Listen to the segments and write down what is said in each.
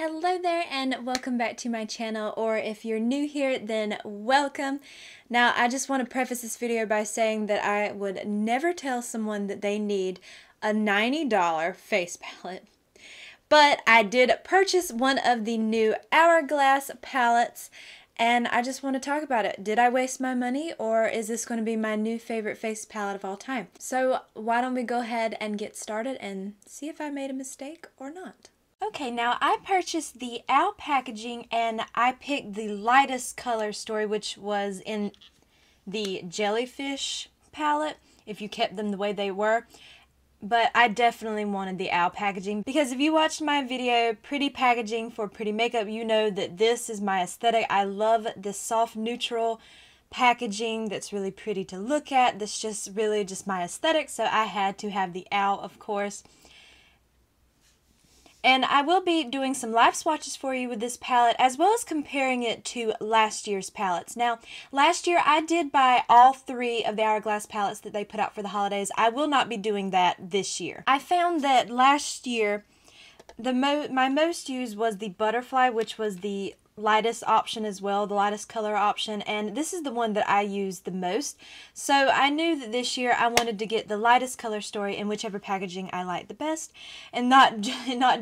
Hello there and welcome back to my channel, or if you're new here then welcome. Now I just want to preface this video by saying that I would never tell someone that they need a $90 face palette. But I did purchase one of the new Hourglass palettes and I just want to talk about it. Did I waste my money, or is this going to be my new favorite face palette of all time? So why don't we go ahead and get started and see if I made a mistake or not. Okay, now I purchased the OW packaging and I picked the lightest color story, which was in the jellyfish palette, if you kept them the way they were. But I definitely wanted the OW packaging because if you watched my video, Pretty Packaging for Pretty Makeup, you know that this is my aesthetic. I love this soft neutral packaging that's really pretty to look at. That's just really just my aesthetic, so I had to have the OW, of course. And I will be doing some live swatches for you with this palette, as well as comparing it to last year's palettes. Now, last year I did buy all three of the Hourglass palettes that they put out for the holidays. I will not be doing that this year. I found that last year, my most used was the Butterfly, which was the lightest option as well, the lightest color option, and this is the one that I used the most. So I knew that this year I wanted to get the lightest color story in whichever packaging I liked the best, and not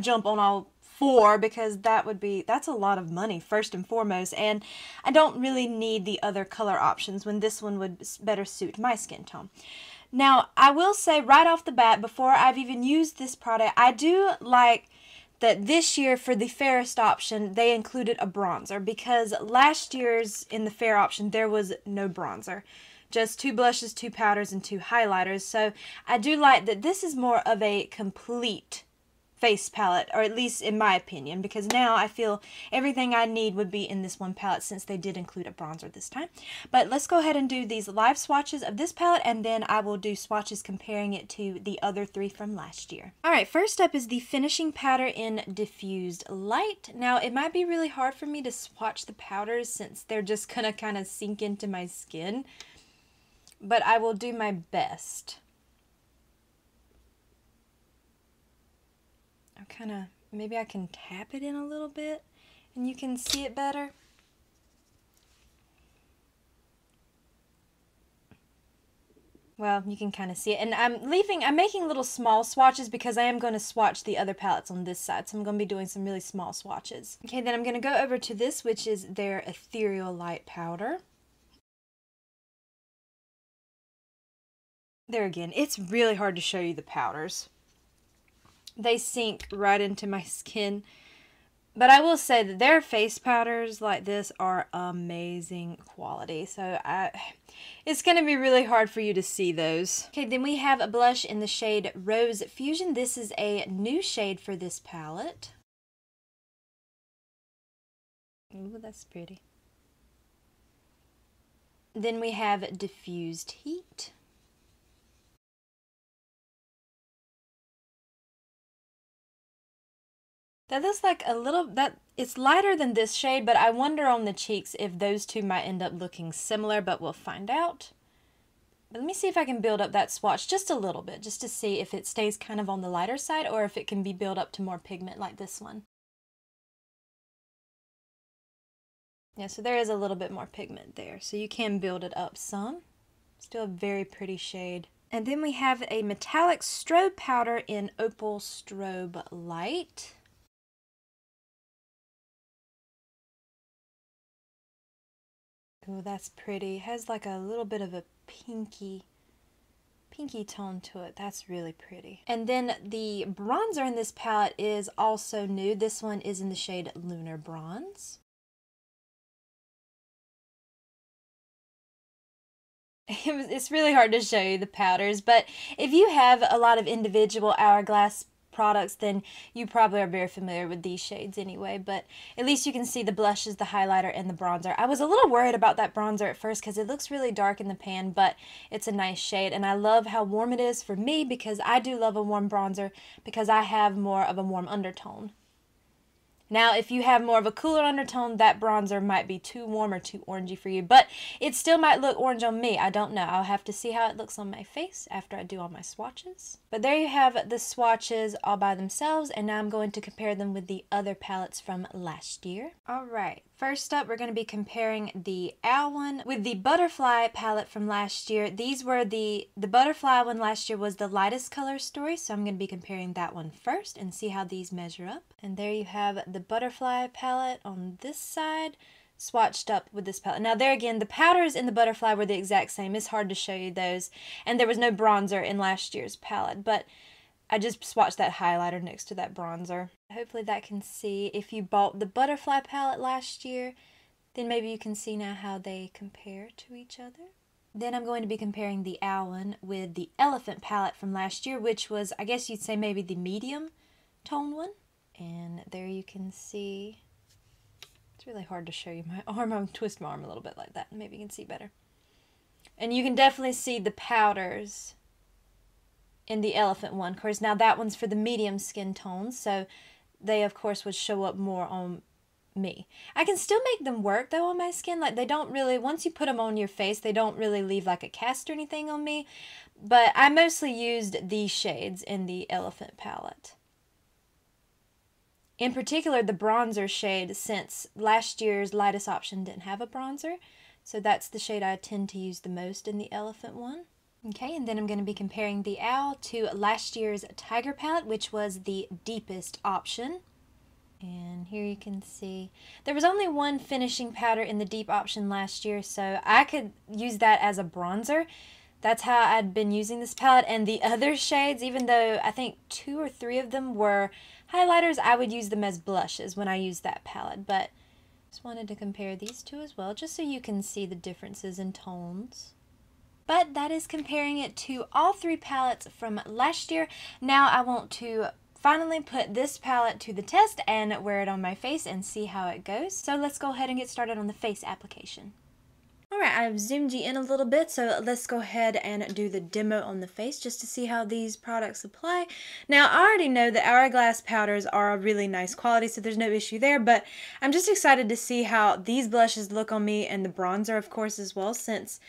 jump on all four, because that's a lot of money first and foremost, and I don't really need the other color options when this one would better suit my skin tone. Now I will say right off the bat, before I've even used this product, I do like that this year for the fairest option they included a bronzer, because last year's in the fair option there was no bronzer, just 2 blushes, 2 powders, and 2 highlighters. So I do like that this is more of a complete face palette, or at least in my opinion, because now I feel everything I need would be in this one palette since they did include a bronzer this time. But let's go ahead and do these live swatches of this palette, and then I will do swatches comparing it to the other three from last year. Alright, first up is the finishing powder in Diffused Light. Now it might be really hard for me to swatch the powders since they're just gonna kind of sink into my skin, but I will do my best. Maybe I can tap it in a little bit and you can see it better. Well, you can kind of see it, and I'm making little small swatches because I am going to swatch the other palettes on this side, so I'm going to be doing some really small swatches. Okay, then I'm going to go over to this, which is their Ethereal Light powder. There again, it's really hard to show you the powders. They sink right into my skin. But I will say that their face powders like this are amazing quality. So it's going to be really hard for you to see those. Okay, then we have a blush in the shade Rose Fusion. This is a new shade for this palette. Ooh, that's pretty. Then we have Diffused Heat. That looks like it's lighter than this shade, but I wonder on the cheeks if those two might end up looking similar, but we'll find out. But let me see if I can build up that swatch just a little bit, just to see if it stays kind of on the lighter side or if it can be built up to more pigment like this one. Yeah, so there is a little bit more pigment there, so you can build it up some. Still a very pretty shade. And then we have a metallic strobe powder in Opal Strobe Light. Oh, that's pretty. It has like a little bit of a pinky tone to it. That's really pretty. And then the bronzer in this palette is also new. This one is in the shade Lunar Bronze. It's really hard to show you the powders, but if you have a lot of individual Hourglass products, then you probably are very familiar with these shades anyway, but at least you can see the blushes, the highlighter, and the bronzer. I was a little worried about that bronzer at first because it looks really dark in the pan, but it's a nice shade, and I love how warm it is for me because I do love a warm bronzer because I have more of a warm undertone. Now, if you have more of a cooler undertone, that bronzer might be too warm or too orangey for you, but it still might look orange on me. I don't know. I'll have to see how it looks on my face after I do all my swatches. But there you have the swatches all by themselves, and now I'm going to compare them with the other palettes from last year. All right, first up, we're going to be comparing the Owl one with the Butterfly palette from last year. These were the Butterfly one last year was the lightest color story, so I'm going to be comparing that one first and see how these measure up. And there you have the Butterfly palette on this side swatched up with this palette. Now there again, the powders in the Butterfly were the exact same. It's hard to show you those, and there was no bronzer in last year's palette, but I just swatched that highlighter next to that bronzer. Hopefully that can see. If you bought the Butterfly palette last year, then maybe you can see now how they compare to each other. Then I'm going to be comparing the Owl one with the Elephant palette from last year, which was, I guess you'd say, maybe the medium tone one. And there you can see, it's really hard to show you my arm. I'm twist my arm a little bit like that. Maybe you can see better. And you can definitely see the powders in the Elephant one. Of course, now that one's for the medium skin tones, so they, of course, would show up more on me. I can still make them work, though, on my skin. Like, they don't really, once you put them on your face, they don't really leave, like, a cast or anything on me. But I mostly used these shades in the Elephant palette. In particular, the bronzer shade, since last year's lightest option didn't have a bronzer. So that's the shade I tend to use the most in the Elephant one. Okay, and then I'm going to be comparing the Owl to last year's Tiger palette, which was the deepest option. And here you can see, there was only one finishing powder in the deep option last year, so I could use that as a bronzer. That's how I'd been using this palette, and the other shades, even though I think 2 or 3 of them were highlighters, I would use them as blushes when I use that palette, but just wanted to compare these two as well, just so you can see the differences in tones. But that is comparing it to all 3 palettes from last year. Now I want to finally put this palette to the test and wear it on my face and see how it goes. So let's go ahead and get started on the face application. Alright, I've zoomed you in a little bit, so let's go ahead and do the demo on the face just to see how these products apply. Now, I already know that Hourglass powders are a really nice quality, so there's no issue there, but I'm just excited to see how these blushes look on me, and the bronzer, of course, as well, since,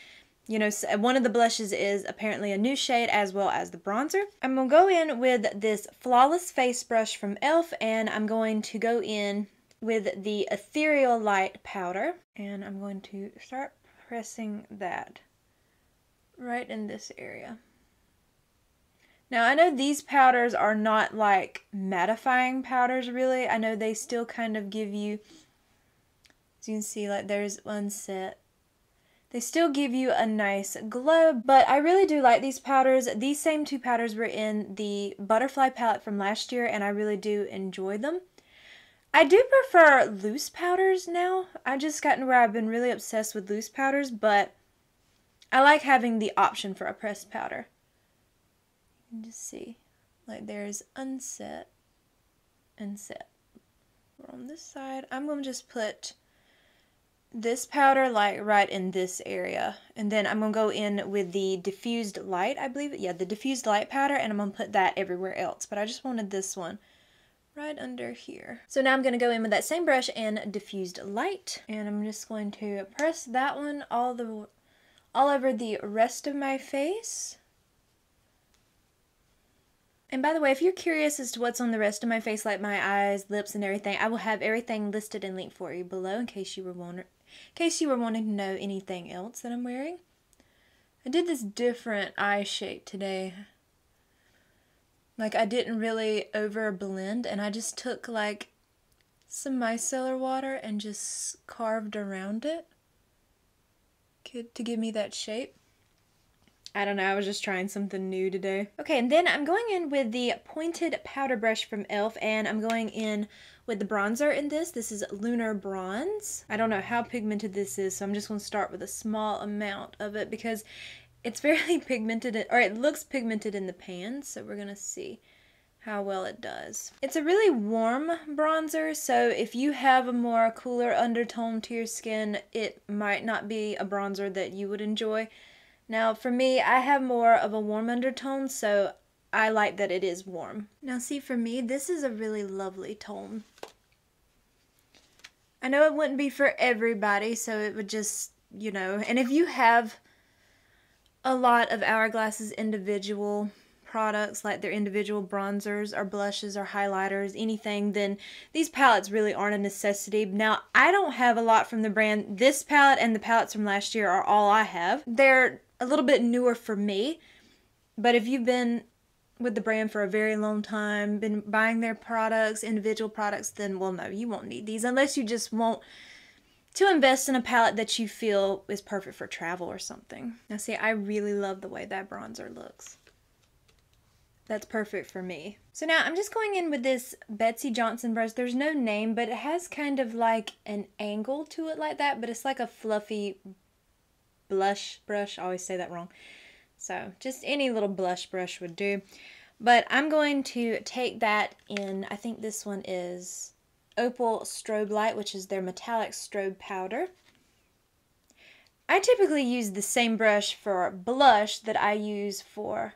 you know, one of the blushes is apparently a new shade as well as the bronzer. I'm going to go in with this Flawless Face Brush from e.l.f., and I'm going to go in with the Ethereal Light powder, and I'm going to start pressing that right in this area. Now I know these powders are not like mattifying powders really. I know they still kind of give you, as you can see, like there's one set. They still give you a nice glow, but I really do like these powders. These same 2 powders were in the Butterfly palette from last year, and I really do enjoy them. I do prefer loose powders now. I've just gotten where I've been really obsessed with loose powders, but I like having the option for a pressed powder. You can just see, like there's unset and set. We're on this side. I'm going to just put this powder like right in this area, and then I'm going to go in with the Diffused Light, I believe. Yeah, the Diffused Light powder, and I'm going to put that everywhere else, but I just wanted this one right under here. So now I'm going to go in with that same brush and Diffused Light, and I'm just going to press that one all over the rest of my face. And by the way, if you're curious as to what's on the rest of my face, like my eyes, lips, and everything, I will have everything listed and linked for you below in case you were wanting to know anything else that I'm wearing. I did this different eye shape today. Like, I didn't really over blend, and I just took like some micellar water and just carved around it to give me that shape. I don't know, I was just trying something new today. Okay, and then I'm going in with the pointed powder brush from e.l.f., and I'm going in with the bronzer in this. This is Lunar Bronze. I don't know how pigmented this is, so I'm just going to start with a small amount of it because it's fairly pigmented, or it looks pigmented in the pan, so we're going to see how well it does. It's a really warm bronzer, so if you have a more cooler undertone to your skin, it might not be a bronzer that you would enjoy. Now for me, I have more of a warm undertone, so I like that it is warm. Now see, for me, this is a really lovely tone. I know it wouldn't be for everybody, so it would just, you know, and if you have a lot of Hourglass's individual products, like their individual bronzers or blushes or highlighters, anything, then these palettes really aren't a necessity. Now, I don't have a lot from the brand. This palette and the palettes from last year are all I have. They're a little bit newer for me, but if you've been with the brand for a very long time, been buying their products, individual products, then, well, no, you won't need these unless you just want to invest in a palette that you feel is perfect for travel or something. Now see, I really love the way that bronzer looks. That's perfect for me. So now I'm just going in with this Betsey Johnson brush. There's no name, but it has kind of like an angle to it like that, but it's like a fluffy blush brush. I always say that wrong. So just any little blush brush would do. But I'm going to take that in, I think this one is Opal Strobe Light, which is their metallic strobe powder. I typically use the same brush for blush that I use for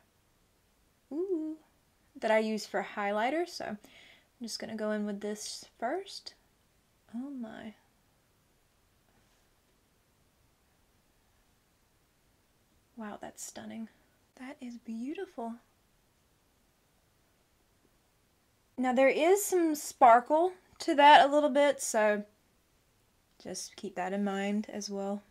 highlighter, so I'm just going to go in with this first. Oh my. Wow, that's stunning. That is beautiful. Now there is some sparkle to that a little bit, so just keep that in mind as well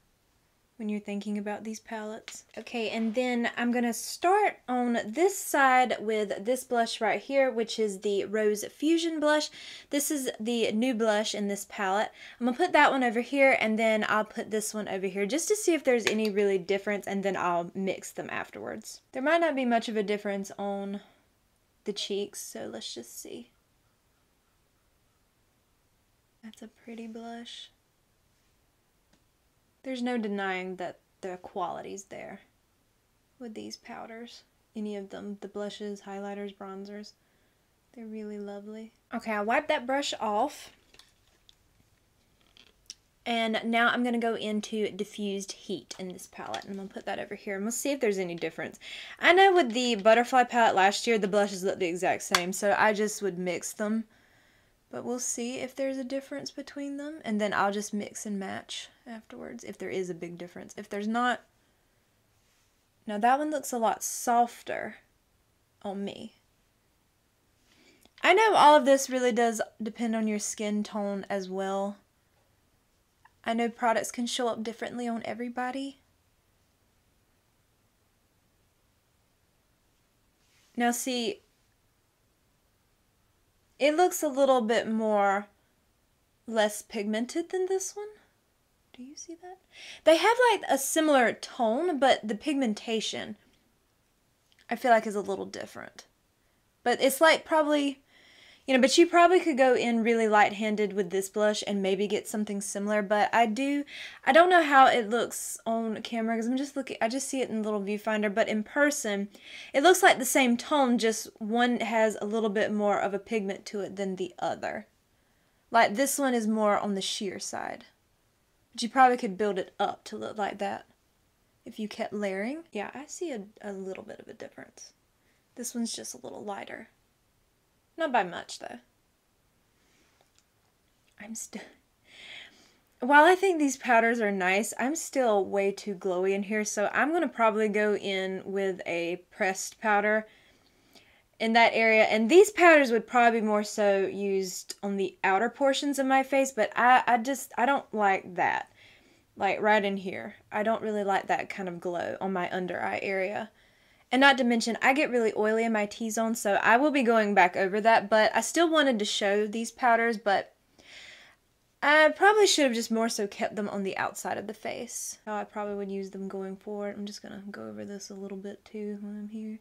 when you're thinking about these palettes. Okay, and then I'm gonna start on this side with this blush right here, which is the Rose Fusion blush. This is the new blush in this palette. I'm gonna put that one over here, and then I'll put this one over here just to see if there's any really difference, and then I'll mix them afterwards. There might not be much of a difference on the cheeks, so let's just see. That's a pretty blush. There's no denying that the quality's there with these powders. Any of them, the blushes, highlighters, bronzers. They're really lovely. Okay, I wiped that brush off. And now I'm going to go into Diffused Heat in this palette. And I'm going to put that over here. And we'll see if there's any difference. I know with the Butterfly palette last year, the blushes looked the exact same. So I just would mix them. But we'll see if there's a difference between them. And then I'll just mix and match afterwards if there is a big difference. If there's not... Now that one looks a lot softer on me. I know all of this really does depend on your skin tone as well. I know products can show up differently on everybody. Now see, it looks a little bit more less pigmented than this one. Do you see that? They have like a similar tone, but the pigmentation I feel like is a little different. But it's like probably, you know, but you probably could go in really light-handed with this blush and maybe get something similar, but I don't know how it looks on camera because I'm just looking, I just see it in the little viewfinder, but in person, it looks like the same tone, just one has a little bit more of a pigment to it than the other. Like this one is more on the sheer side. But you probably could build it up to look like that if you kept layering. Yeah, I see a little bit of a difference. This one's just a little lighter. Not by much, though. While I think these powders are nice, I'm still way too glowy in here, so I'm going to probably go in with a pressed powder in that area. And these powders would probably be more so used on the outer portions of my face, but I don't like that. Like right in here. I don't really like that kind of glow on my under eye area. And not to mention, I get really oily in my T-zone, so I will be going back over that. But I still wanted to show these powders, but I probably should have just more so kept them on the outside of the face. How I probably would use them going forward. I'm just going to go over this a little bit too when I'm here.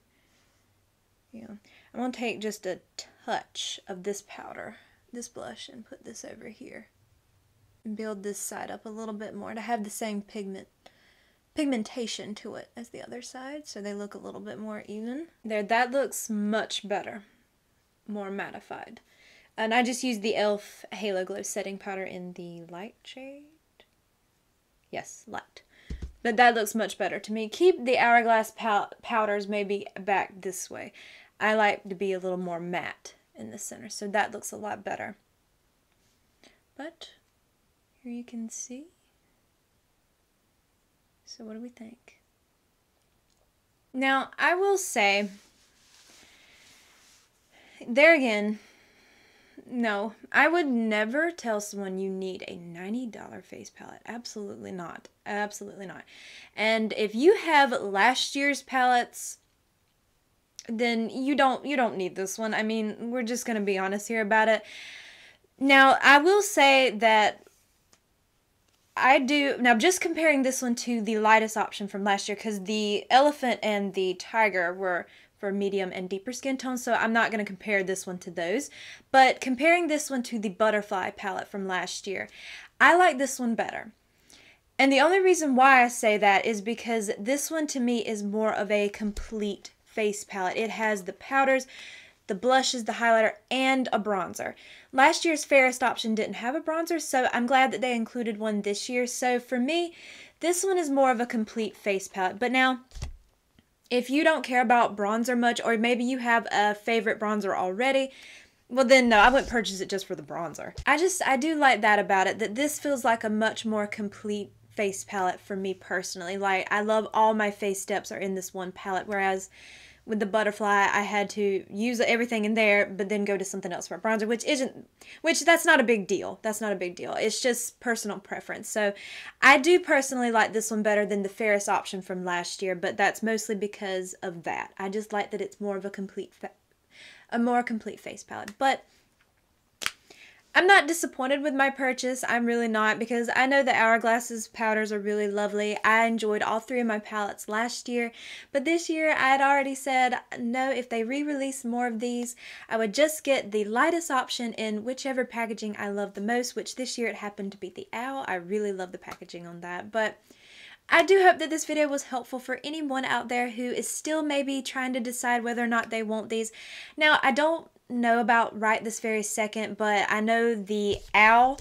Yeah, I'm going to take just a touch of this powder, this blush, and put this over here. And build this side up a little bit more to have the same pigmentation to it as the other side, so they look a little bit more even. There, that looks much better, more mattified. And I just used the e.l.f. Halo Glow setting powder in the light shade. Yes, light. But that looks much better to me. Keep the Hourglass powders maybe back this way. I like to be a little more matte in the center, so that looks a lot better. But Here you can see. So what do we think? Now, I will say, there again, no, I would never tell someone you need a $90 face palette. Absolutely not. Absolutely not. And if you have last year's palettes, then you don't need this one. I mean, we're just going to be honest here about it. Now, I will say that now just comparing this one to the lightest option from last year, because the elephant and the tiger were for medium and deeper skin tones, so I'm not going to compare this one to those. But comparing this one to the butterfly palette from last year, I like this one better. And the only reason why I say that is because this one to me is more of a complete face palette. It has the powders, the blushes, the highlighter, and a bronzer. Last year's fairest option didn't have a bronzer, so I'm glad that they included one this year. So for me, this one is more of a complete face palette. But now, if you don't care about bronzer much, or maybe you have a favorite bronzer already, well then no, I wouldn't purchase it just for the bronzer. I do like that about it, that this feels like a much more complete face palette for me personally. Like, I love all my face steps are in this one palette, whereas with the butterfly, I had to use everything in there, but then go to something else for a bronzer, which that's not a big deal. That's not a big deal. It's just personal preference. So I do personally like this one better than the fairest option from last year, but that's mostly because of that. I just like that it's more of a more complete face palette. But I'm not disappointed with my purchase. I'm really not, because I know the Hourglass's powders are really lovely. I enjoyed all three of my palettes last year, but this year I had already said no, if they re-release more of these, I would just get the lightest option in whichever packaging I love the most, which this year it happened to be the owl. I really love the packaging on that. But I do hope that this video was helpful for anyone out there who is still maybe trying to decide whether or not they want these. Now, I don't know about right this very second, but I know the owl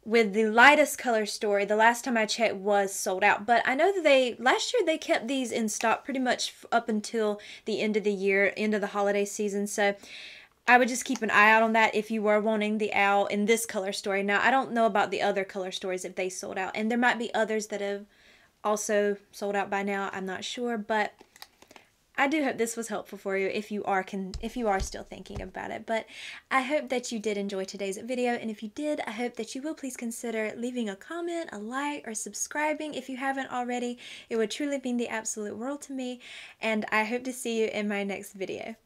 with the lightest color story, the last time I checked, was sold out. But I know that last year they kept these in stock pretty much up until the end of the year, end of the holiday season. So I would just keep an eye out on that if you were wanting the owl in this color story. Now, I don't know about the other color stories if they sold out, and there might be others that have also sold out by now. I'm not sure, but I do hope this was helpful for you if you are still thinking about it. But I hope that you did enjoy today's video, and if you did, I hope that you will please consider leaving a comment, a like, or subscribing if you haven't already. It would truly mean the absolute world to me, and I hope to see you in my next video.